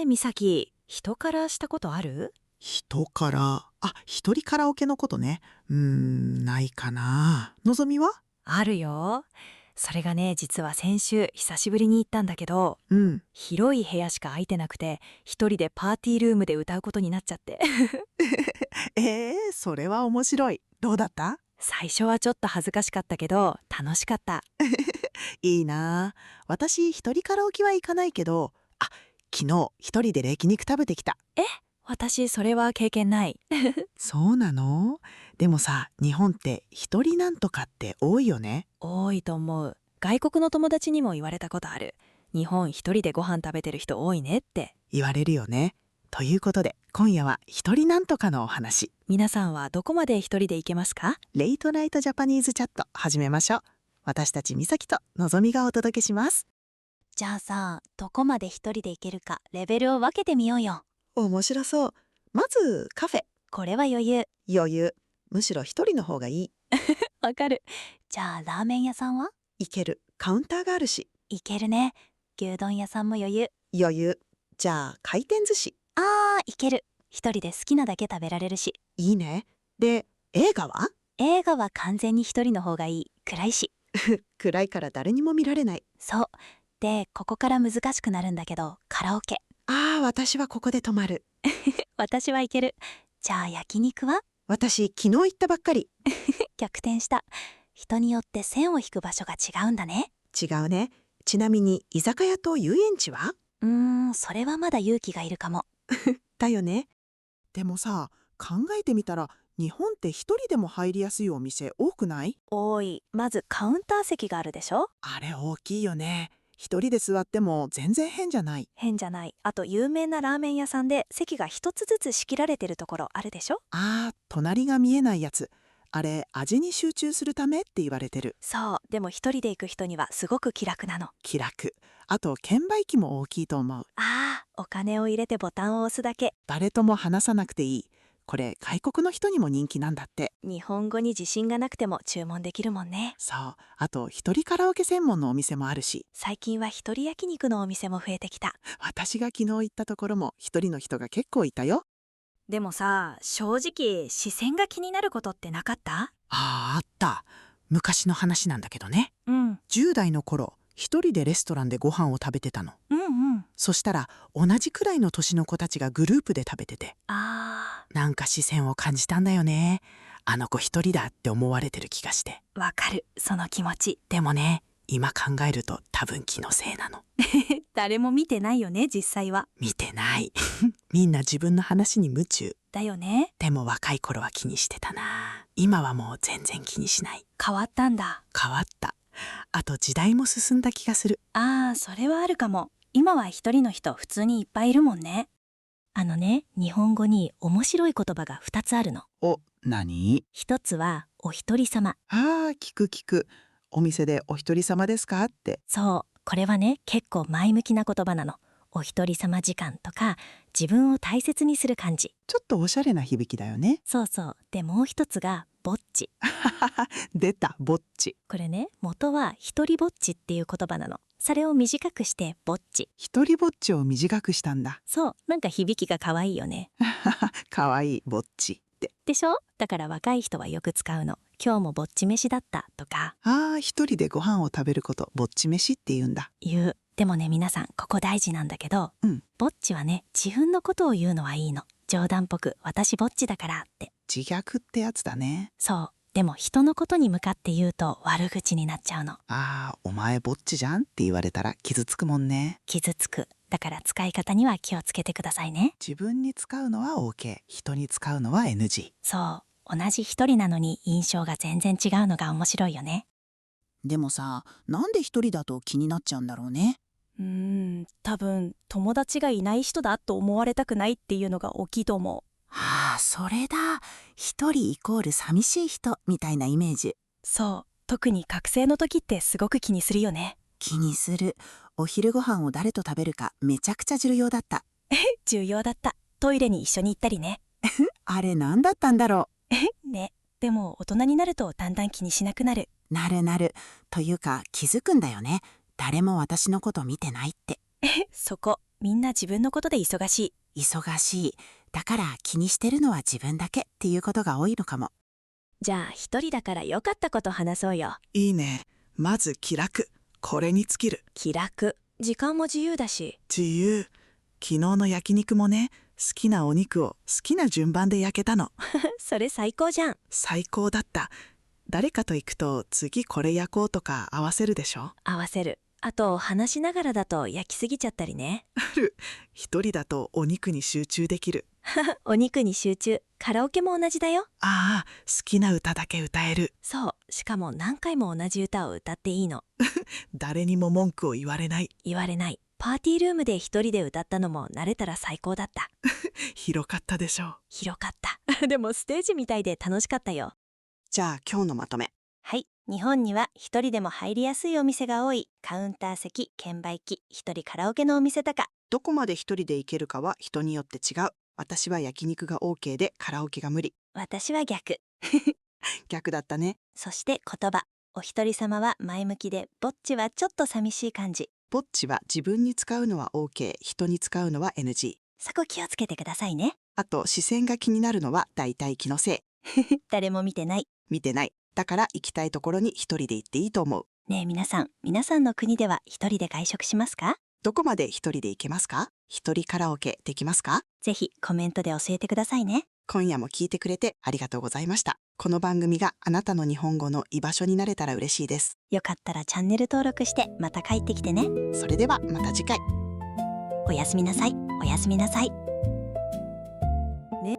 美咲、人からしたことある？人から、一人カラオケのことね。ないかな。のぞみは？あるよ。それがね、実は先週久しぶりに行ったんだけど、うん。広い部屋しか空いてなくて、一人でパーティールームで歌うことになっちゃって。それは面白い。どうだった？最初はちょっと恥ずかしかったけど、楽しかった。いいな。私、一人カラオケは行かないけど、昨日一人で焼肉食べてきた。私、それは経験ない。そうなの？でもさ、日本って一人なんとかって多いよね。多いと思う。外国の友達にも言われたことある。日本一人でご飯食べてる人多いねって。言われるよね。ということで、今夜は一人なんとかのお話。皆さんはどこまで一人で行けますか？レイトナイトジャパニーズチャット始めましょう。私たち美咲とのぞみがお届けします。じゃあさ、どこまで一人で行けるかレベルを分けてみようよ。面白そう。まずカフェ。これは余裕。余裕。むしろ一人の方がいい。わかる。じゃあラーメン屋さんは？いける。カウンターがあるし。いけるね。牛丼屋さんも余裕。余裕。じゃあ回転寿司。いける。一人で好きなだけ食べられるし。いいね。で、映画は？映画は完全に一人の方がいい。暗いし。暗いから誰にも見られない。そう。で、ここから難しくなるんだけど、カラオケ。私はここで泊まる。私はいける。じゃあ焼肉は？私、昨日行ったばっかり。逆転した。人によって線を引く場所が違うんだね。違うね。ちなみに居酒屋と遊園地は？それはまだ勇気がいるかも。だよね。でもさ、考えてみたら日本って一人でも入りやすいお店多くない？多い。まずカウンター席があるでしょ？あれ大きいよね。一人で座っても全然変じゃない。変じゃない。あと有名なラーメン屋さんで席が一つずつ仕切られてるところあるでしょ？隣が見えないやつ。あれ、味に集中するためって言われてる。そう。でも一人で行く人にはすごく気楽なの。気楽。あと、券売機も大きいと思う。お金を入れてボタンを押すだけ。誰とも話さなくていい。これ、外国の人にも人気なんだって。日本語に自信がなくても注文できるもんね。そう。あと、一人カラオケ専門のお店もあるし。最近は一人焼肉のお店も増えてきた。私が昨日行ったところも一人の人が結構いたよ。でもさ、正直視線が気になることってなかった？あった。昔の話なんだけどね。うん10代の頃、一人でレストランでご飯を食べてたの。うん。そしたら、同じくらいの年の子たちがグループで食べてて。なんか視線を感じたんだよね。あの子一人だって思われてる気がして。わかる、その気持ち。でもね、今考えると多分気のせいなの。誰も見てないよね、実際は。見てない。みんな自分の話に夢中。だよね。でも若い頃は気にしてたな。今はもう全然気にしない。変わったんだ。変わった。あと時代も進んだ気がする。それはあるかも。今は一人の人普通にいっぱいいるもんね。日本語に面白い言葉が2つあるの。何？一つはお一人様。聞く。お店でお一人様ですかって。そう、これはね、結構前向きな言葉なの。お一人様時間とか、自分を大切にする感じ。ちょっとおしゃれな響きだよね。そうそう。で、もう一つがぼっち。出た、ぼっち。これね、元は一人ぼっちっていう言葉なの。それを短くしてぼっち。一人ぼっちを短くしたんだ。そう、なんか響きが可愛いよね。かわいい、ぼっちって。でしょ？だから若い人はよく使うの。今日もぼっち飯だったとか。一人でご飯を食べること、ぼっち飯って言うんだ。言う。でもね、皆さん、ここ大事なんだけど、ぼっちはね、自分のことを言うのはいいの。冗談っぽく、私ぼっちだからって。自虐ってやつだね。そう。でも人のことに向かって言うと悪口になっちゃうの。お前ぼっちじゃんって言われたら傷つくもんね。傷つく。だから使い方には気をつけてくださいね。自分に使うのは OK。人に使うのは NG。そう。同じ一人なのに印象が全然違うのが面白いよね。でもさ、なんで一人だと気になっちゃうんだろうね。多分友達がいない人だと思われたくないっていうのが大きいと思う。それだ。一人イコール寂しい人みたいなイメージ。そう。特に学生の時ってすごく気にするよね。気にする。お昼ご飯を誰と食べるかめちゃくちゃ重要だった。重要だった。トイレに一緒に行ったりね。あれ何だったんだろね。でも大人になるとだんだん気にしなくなる。なる。というか気づくんだよね。誰も私のこと見てないって。そこ。みんな自分のことで忙しい。忙しい。だから気にしてるのは自分だけっていうことが多いのかも。じゃあ一人だから良かったこと話そうよ。いいね。まず気楽。これに尽きる。気楽。時間も自由だし。自由。昨日の焼肉もね、好きなお肉を好きな順番で焼けたの。それ最高じゃん。最高だった。誰かと行くと次これ焼こうとか合わせるでしょ。合わせる。あと話しながらだと焼きすぎちゃったりね。一人だとお肉に集中できる。お肉に集中。カラオケも同じだよ。ああ、好きな歌だけ歌える。そう。しかも何回も同じ歌を歌っていいの。誰にも文句を言われない。言われない。パーティールームで一人で歌ったのも慣れたら最高だった。広かったでしょう。広かった。でもステージみたいで楽しかったよ。じゃあ今日のまとめ。はい、日本には一人でも入りやすいお店が多い。カウンター席、券売機、一人カラオケのお店とか。どこまで一人で行けるかは人によって違う。私は焼肉が OK でカラオケが無理。私は逆。逆だったね。そして言葉。お一人様は前向きで、ぼっちはちょっと寂しい感じ。ぼっちは自分に使うのは OK、人に使うのは NG。そこ気をつけてくださいね。あと視線が気になるのはだいたい気のせい。誰も見てない。見てない。だから行きたいところに一人で行っていいと思う。ねえ皆さんの国では一人で外食しますか？どこまで一人で行けますか？一人カラオケできますか？ぜひコメントで教えてくださいね。今夜も聞いてくれてありがとうございました。この番組があなたの日本語の居場所になれたら嬉しいです。よかったらチャンネル登録してまた帰ってきてね。それではまた次回。おやすみなさい。おやすみなさい。ね。